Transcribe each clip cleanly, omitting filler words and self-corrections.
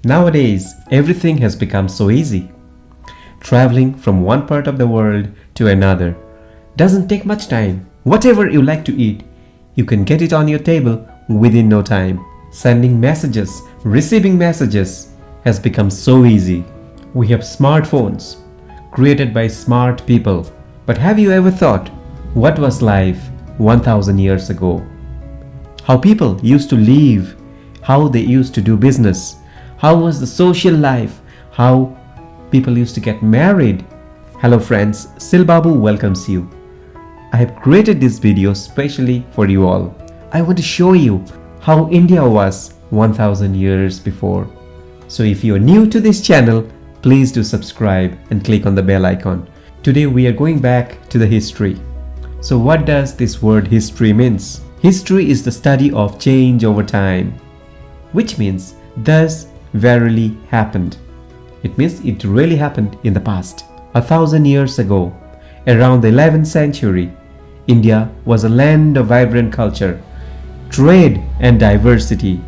Nowadays, everything has become so easy. Traveling from one part of the world to another doesn't take much time. Whatever you like to eat, you can get it on your table within no time. Sending messages, receiving messages has become so easy. We have smartphones created by smart people. But have you ever thought what was life 1000 years ago? How people used to live, how they used to do business, how was the social life, how people used to get married. Hello friends, Silbabu welcomes you. I have created this video specially for you all. I want to show you how India was 1000 years before. So if you are new to this channel, please do subscribe and click on the bell icon. Today we are going back to the history. So what does this word history means? History is the study of change over time, which means thus verily happened. It means it really happened in the past. 1000 years ago, around the 11th century, India was a land of vibrant culture, trade and diversity.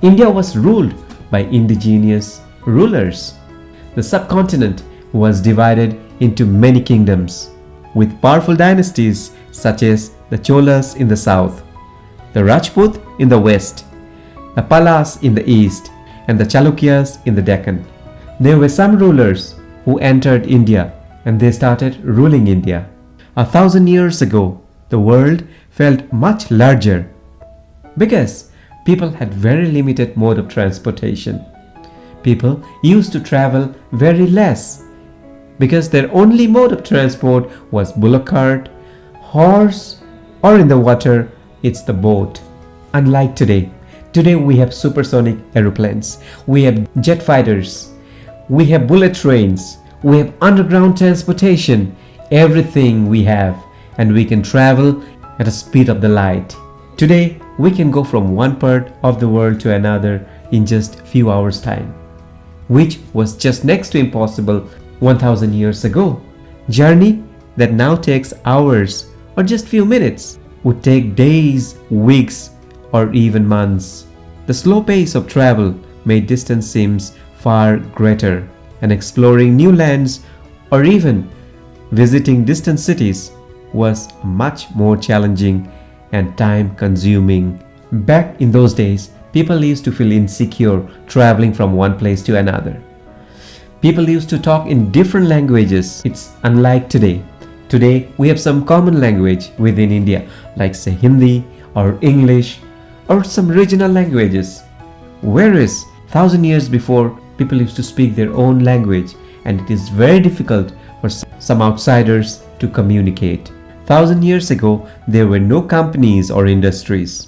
India was ruled by indigenous rulers. The subcontinent was divided into many kingdoms, with powerful dynasties such as the Cholas in the south, the Rajputs in the west, the Pallas in the east, and the Chalukyas in the Deccan. There were some rulers who entered India and they started ruling India. 1000 years ago, the world felt much larger because people had very limited mode of transportation. People used to travel very less because their only mode of transport was bullock cart, horse, or in the water, it's the boat. Unlike today. Today we have supersonic aeroplanes, we have jet fighters, we have bullet trains, we have underground transportation, everything we have, and we can travel at the speed of the light. Today we can go from one part of the world to another in just few hours time, which was just next to impossible 1000 years ago. Journey that now takes hours or just few minutes would take days, weeks, or even months. The slow pace of travel made distance seems far greater, and exploring new lands or even visiting distant cities was much more challenging and time consuming. Back in those days, people used to feel insecure traveling from one place to another. People used to talk in different languages. It's unlike today. Today we have some common language within India, like say Hindi or English or some regional languages. Whereas 1000 years before, people used to speak their own language and it is very difficult for some outsiders to communicate. 1000 years ago, there were no companies or industries.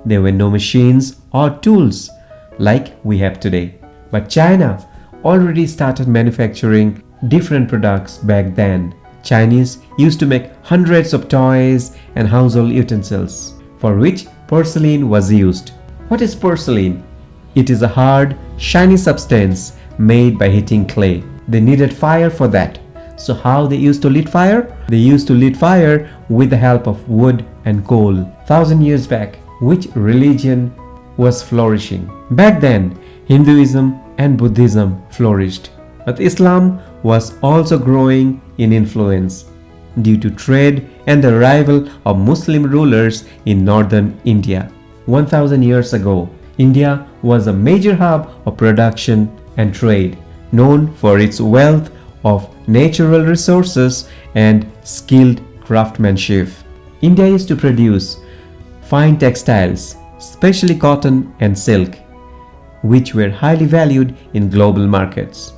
There were no machines or tools like we have today. But China already started manufacturing different products back then. Chinese used to make hundreds of toys and household utensils, for which porcelain was used. What is porcelain? It is a hard, shiny substance made by heating clay. They needed fire for that. So how they used to lit fire? They used to lit fire with the help of wood and coal. 1000 years back, which religion was flourishing? Back then, Hinduism and Buddhism flourished. But Islam was also growing in influence due to trade and the arrival of Muslim rulers in northern India. 1000 years ago, India was a major hub of production and trade, known for its wealth of natural resources and skilled craftsmanship. India used to produce fine textiles, especially cotton and silk, which were highly valued in global markets.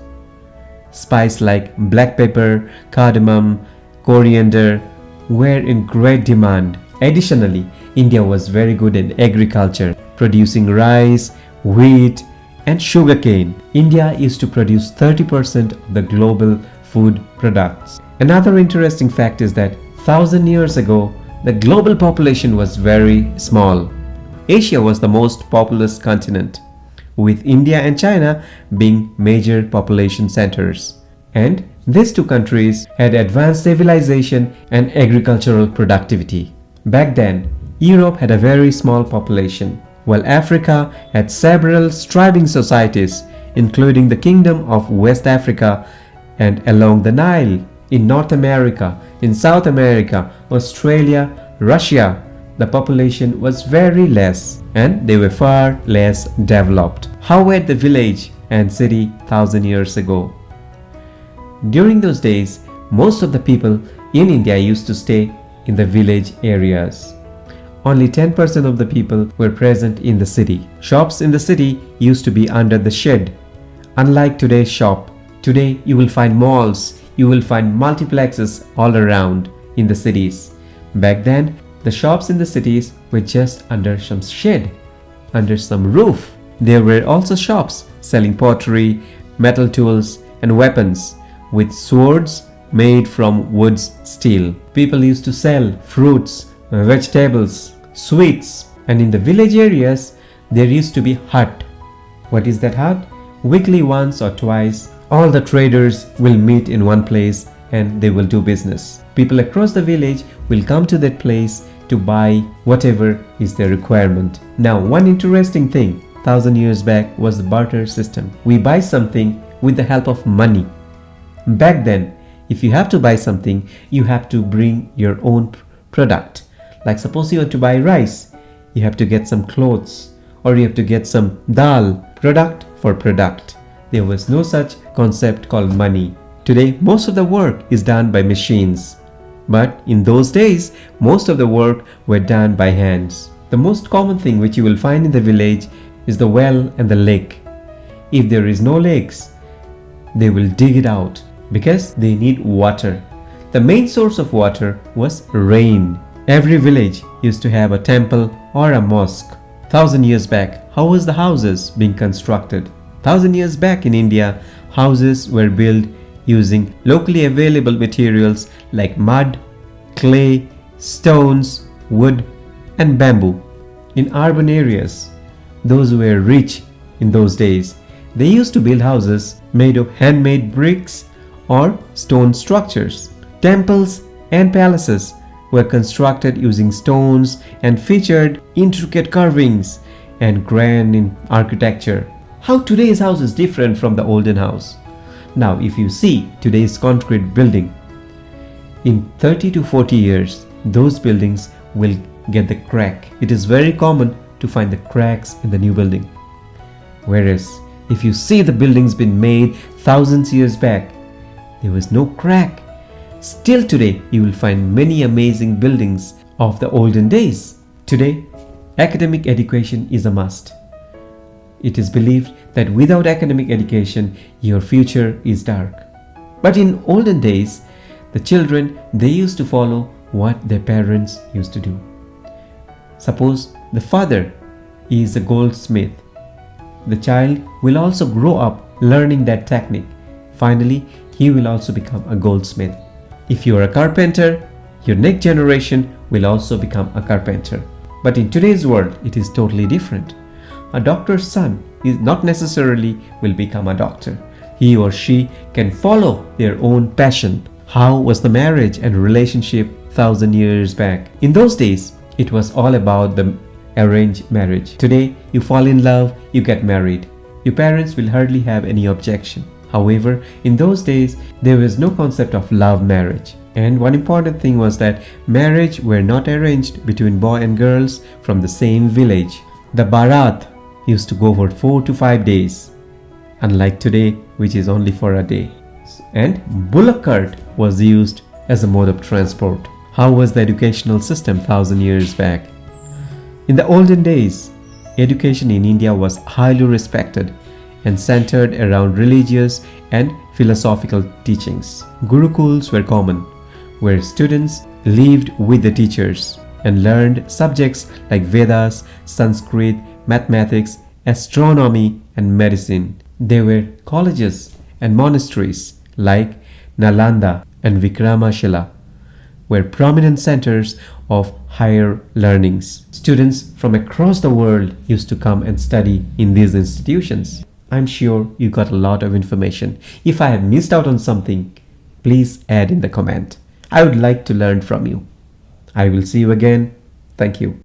Spices like black pepper, cardamom, coriander were in great demand. Additionally, India was very good in agriculture, producing rice, wheat, and sugarcane. India used to produce 30% of the global food products. Another interesting fact is that 1000 years ago, the global population was very small. Asia was the most populous continent, with India and China being major population centers. And these two countries had advanced civilization and agricultural productivity. Back then, Europe had a very small population, while Africa had several thriving societies, including the Kingdom of West Africa and along the Nile. In North America, in South America, Australia, Russia, the population was very less and they were far less developed. How were the village and city 1,000 years ago? During those days, most of the people in India used to stay in the village areas. Only 10% of the people were present in the city. Shops in the city used to be under the shed. Unlike today's shop, today you will find malls, you will find multiplexes all around in the cities. Back then, the shops in the cities were just under some shed, under some roof. There were also shops selling pottery, metal tools and weapons with swords made from wood's steel. People used to sell fruits, vegetables, sweets, and in the village areas there used to be hut. What is that hut? Weekly once or twice, all the traders will meet in one place and they will do business. People across the village will come to that place to buy whatever is their requirement. Now, one interesting thing 1,000 years back was the barter system. We buy something with the help of money. Back then, if you have to buy something, you have to bring your own product. Like suppose you want to buy rice, you have to get some clothes or you have to get some dal, product for product. There was no such concept called money. Today, most of the work is done by machines. But in those days, most of the work were done by hands. The most common thing which you will find in the village is the well and the lake. If there is no lakes, they will dig it out because they need water. The main source of water was rain. Every village used to have a temple or a mosque. 1,000 years back, how was the houses being constructed? 1,000 years back in India, houses were built using locally available materials like mud, clay, stones, wood, and bamboo. In urban areas, those who were rich in those days, they used to build houses made of handmade bricks or stone structures. Temples and palaces were constructed using stones and featured intricate carvings and grand in architecture. How today's house is different from the olden house? Now, if you see today's concrete building, in 30 to 40 years, those buildings will get the crack. It is very common to find the cracks in the new building. Whereas, if you see the buildings been made thousands years back, there was no crack. Still today, you will find many amazing buildings of the olden days. Today, academic education is a must. It is believed that without academic education, your future is dark. But in olden days, the children, they used to follow what their parents used to do. Suppose the father is a goldsmith. The child will also grow up learning that technique. Finally, he will also become a goldsmith. If you are a carpenter, your next generation will also become a carpenter. But in today's world, it is totally different. A doctor's son is not necessarily will become a doctor. He or she can follow their own passion. How was the marriage and relationship 1,000 years back? In those days, it was all about the arranged marriage. Today, you fall in love, you get married. Your parents will hardly have any objection. However, in those days, there was no concept of love marriage. And one important thing was that marriage were not arranged between boy and girls from the same village. The barat used to go for 4 to 5 days, unlike today, which is only for a day. And bullock cart was used as a mode of transport. How was the educational system 1,000 years back? In the olden days, education in India was highly respected and centered around religious and philosophical teachings. Gurukuls were common, where students lived with the teachers and learned subjects like Vedas, Sanskrit, mathematics, astronomy, and medicine. There were colleges and monasteries like Nalanda and Vikramashila were prominent centers of higher learnings. Students from across the world used to come and study in these institutions. I'm sure you got a lot of information. If I have missed out on something, please add in the comment. I would like to learn from you. I will see you again. Thank you.